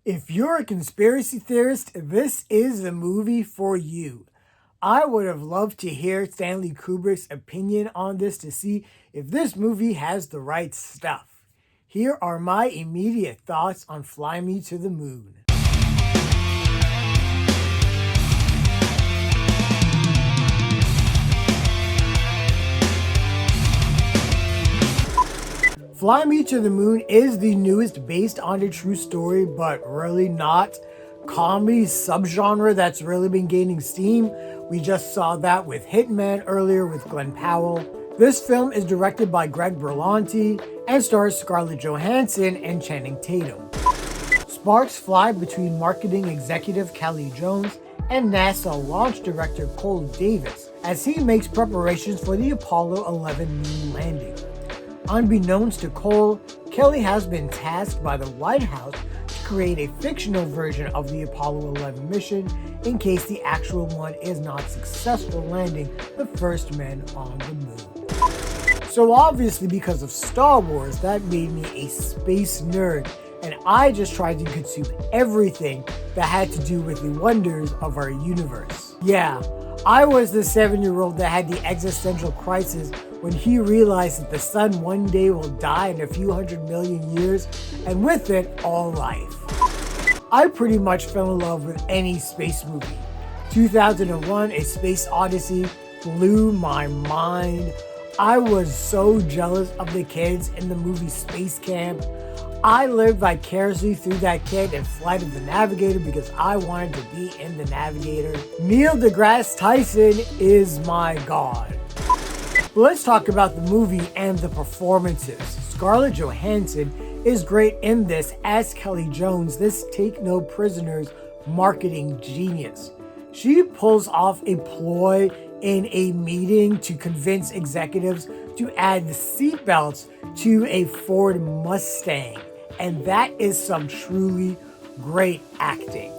If you're a conspiracy theorist, this is the movie for you. I would have loved to hear Stanley Kubrick's opinion on this to see if this movie has the right stuff. Here are my immediate thoughts on Fly Me to the Moon. Fly Me to the Moon is the newest based on a true story, but really not comedy subgenre that's really been gaining steam. We just saw that with Hitman earlier with Glenn Powell. This film is directed by Greg Berlanti and stars Scarlett Johansson and Channing Tatum. Sparks fly between marketing executive Kelly Jones and NASA launch director Cole Davis as he makes preparations for the Apollo 11 moon landing. Unbeknownst to Cole, Kelly has been tasked by the White House to create a fictional version of the Apollo 11 mission in case the actual one is not successful landing the first men on the moon. So obviously because of Star Wars, that made me a space nerd, and I just tried to consume everything that had to do with the wonders of our universe. Yeah, I was the 7-year-old that had the existential crisis when he realized that the sun one day will die in a few 100 million years, and with it, all life. I pretty much fell in love with any space movie. 2001: A Space Odyssey blew my mind. I was so jealous of the kids in the movie Space Camp. I lived vicariously through that kid in Flight of the Navigator because I wanted to be in the Navigator. Neil deGrasse Tyson is my god. But let's talk about the movie and the performances. Scarlett Johansson is great in this as Kelly Jones, this take no prisoners marketing genius. She pulls off a ploy in a meeting to convince executives to add seatbelts to a Ford Mustang, and that is some truly great acting.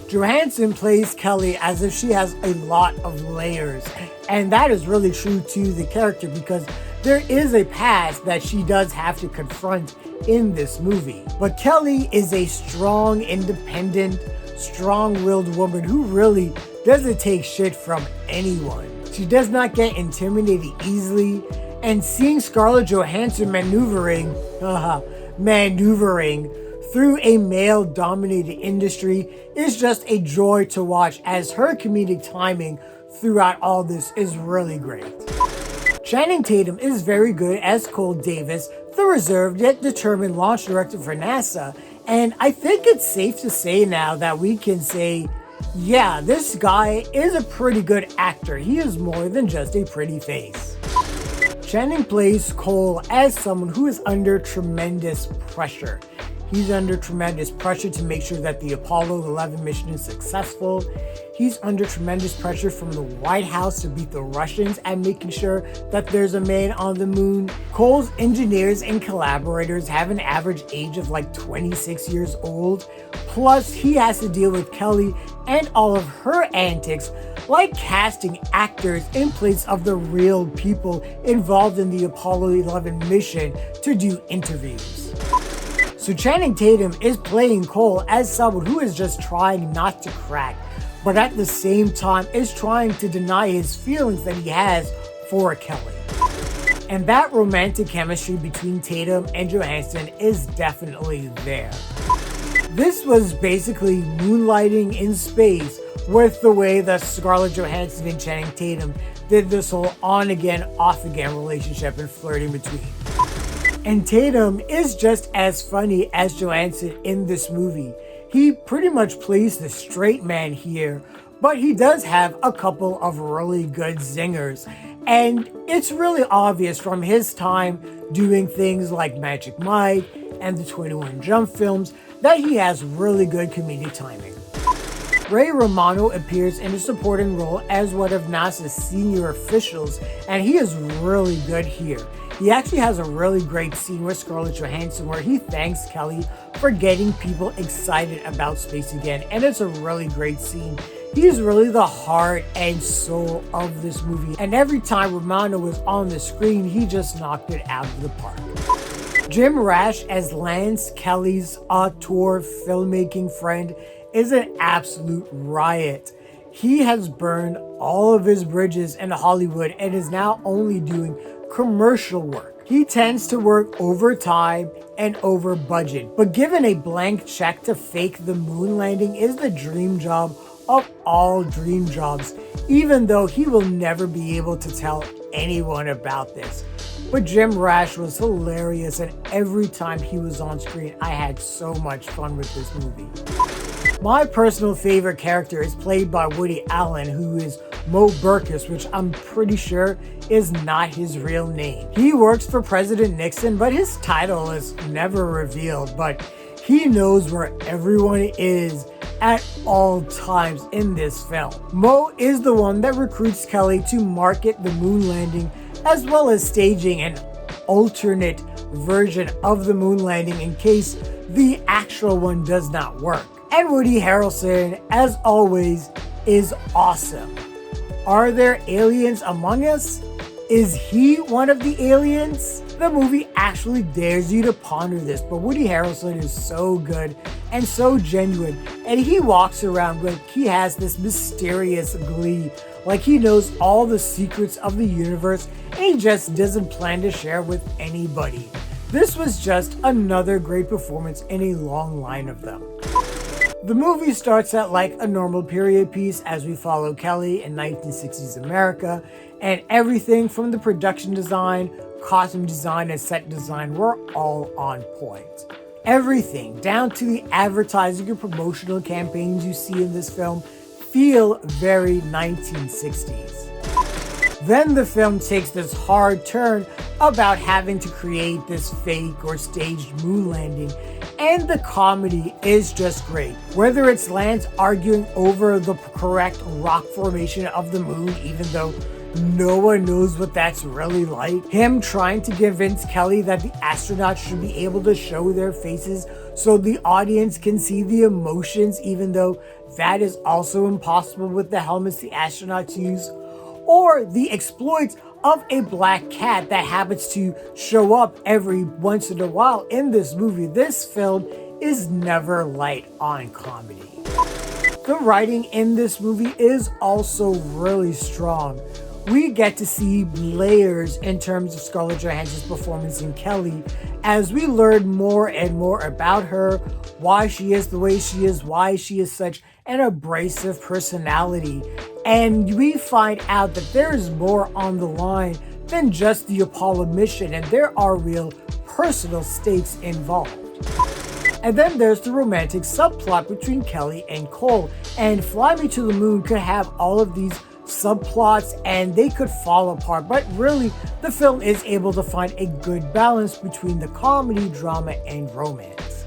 Johansson plays Kelly as if she has a lot of layers, and that is really true to the character because there is a past that she does have to confront in this movie. But Kelly is a strong, independent, strong-willed woman who really doesn't take shit from anyone. She does not get intimidated easily, and seeing Scarlett Johansson maneuvering through a male-dominated industry is just a joy to watch, as her comedic timing throughout all this is really great. Channing Tatum is very good as Cole Davis, the reserved yet determined launch director for NASA, and I think it's safe to say now that we can say, yeah, this guy is a pretty good actor. He is more than just a pretty face. Channing plays Cole as someone who is under tremendous pressure. He's under tremendous pressure to make sure that the Apollo 11 mission is successful. He's under tremendous pressure from the White House to beat the Russians at making sure that there's a man on the moon. Cole's engineers and collaborators have an average age of like 26 years old. Plus, he has to deal with Kelly and all of her antics, like casting actors in place of the real people involved in the Apollo 11 mission to do interviews. So Channing Tatum is playing Cole as someone who is just trying not to crack, but at the same time is trying to deny his feelings that he has for Kelly. And that romantic chemistry between Tatum and Johansson is definitely there. This was basically moonlighting in space with the way that Scarlett Johansson and Channing Tatum did this whole on-again, off-again relationship and flirting between. And Tatum is just as funny as Johansson in this movie. He pretty much plays the straight man here, but he does have a couple of really good zingers. And it's really obvious from his time doing things like Magic Mike and the 21 Jump films that he has really good comedic timing. Romano appears in a supporting role as one of NASA's senior officials, and he is really good here. He actually has a really great scene with Scarlett Johansson where he thanks Kelly for getting people excited about space again, and it's a really great scene. He's really the heart and soul of this movie, and every time Romano was on the screen, he just knocked it out of the park. Jim Rash as Lance Kelly's auteur filmmaking friend is an absolute riot. He has burned all of his bridges in Hollywood and is now only doing commercial work. He tends to work overtime and over budget, but given a blank check to fake the moon landing is the dream job of all dream jobs, even though he will never be able to tell anyone about this. But Jim Rash was hilarious, and every time he was on screen, I had so much fun with this movie. My personal favorite character is played by Woody Allen, who is Mo Burkus, which I'm pretty sure is not his real name. He works for President Nixon, but his title is never revealed, but he knows where everyone is at all times in this film. Mo is the one that recruits Kelly to market the moon landing, as well as staging an alternate version of the moon landing in case the actual one does not work. And Woody Harrelson, as always, is awesome. Are there aliens among us? Is he one of the aliens? The movie actually dares you to ponder this, but Woody Harrelson is so good and so genuine, and he walks around like he has this mysterious glee, like he knows all the secrets of the universe and he just doesn't plan to share with anybody. This was just another great performance in a long line of them. The movie starts out like a normal period piece as we follow Kelly in 1960s America, and everything from the production design, costume design, and set design were all on point. Everything, down to the advertising and promotional campaigns you see in this film, feel very 1960s. Then the film takes this hard turn about having to create this fake or staged moon landing, and the comedy is just great. Whether it's Lance arguing over the correct rock formation of the moon, even though no one knows what that's really like, him trying to convince Kelly that the astronauts should be able to show their faces so the audience can see the emotions, even though that is also impossible with the helmets the astronauts use, or the exploits of a black cat that happens to show up every once in a while in this movie. This film is never light on comedy. The writing in this movie is also really strong. We get to see layers in terms of Scarlett Johansson's performance in Kelly as we learn more and more about her, why she is the way she is, why she is such an abrasive personality. And we find out that there is more on the line than just the Apollo mission, and there are real personal stakes involved. And then there's the romantic subplot between Kelly and Cole, and Fly Me to the Moon could have all of these subplots and they could fall apart, but really the film is able to find a good balance between the comedy, drama, and romance.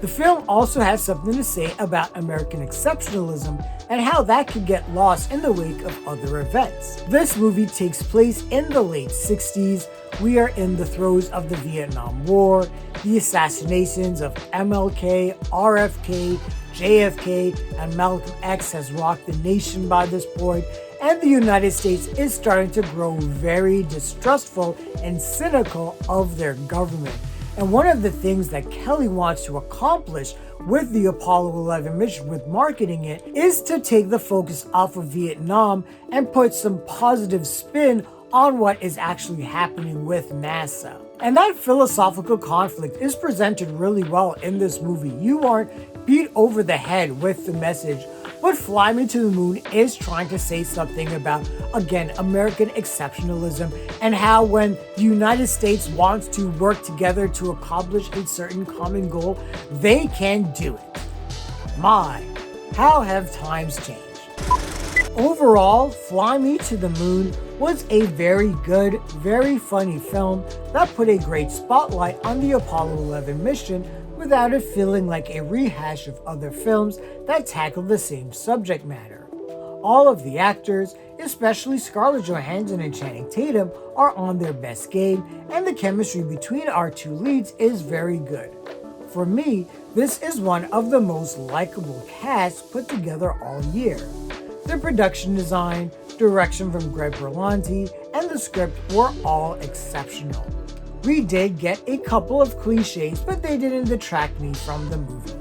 The film also has something to say about American exceptionalism and how that could get lost in the wake of other events. This movie takes place in the late 60s. We are in the throes of the Vietnam War, the assassinations of MLK, RFK, JFK, and Malcolm X has rocked the nation by this point, and the United States is starting to grow very distrustful and cynical of their government. And one of the things that Kelly wants to accomplish with the Apollo 11 mission, with marketing it, is to take the focus off of Vietnam and put some positive spin on what is actually happening with NASA. And that philosophical conflict is presented really well in this movie. You aren't beat over the head with the message, but Fly Me to the Moon is trying to say something about, again, American exceptionalism and how when the United States wants to work together to accomplish a certain common goal, they can do it. My, how have times changed? Overall, Fly Me to the Moon was a very good, very funny film that put a great spotlight on the Apollo 11 mission without it feeling like a rehash of other films that tackle the same subject matter. All of the actors, especially Scarlett Johansson and Channing Tatum, are on their best game, and the chemistry between our two leads is very good. For me, this is one of the most likable casts put together all year. The production design, direction from Greg Berlanti, and the script were all exceptional. We did get a couple of cliches, but they didn't detract me from the movie.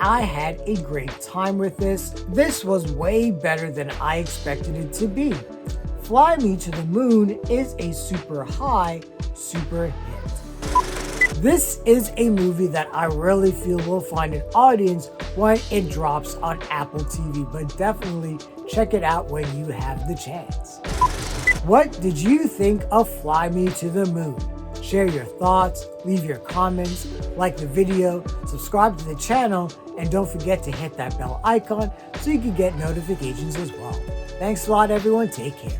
I had a great time with this. This was way better than I expected it to be. Fly Me to the Moon is a super high, super hit. This is a movie that I really feel will find an audience when it drops on Apple TV, but definitely check it out when you have the chance. What did you think of Fly Me to the Moon? Share your thoughts, leave your comments, like the video, subscribe to the channel, and don't forget to hit that bell icon so you can get notifications as well. Thanks a lot, everyone. Take care.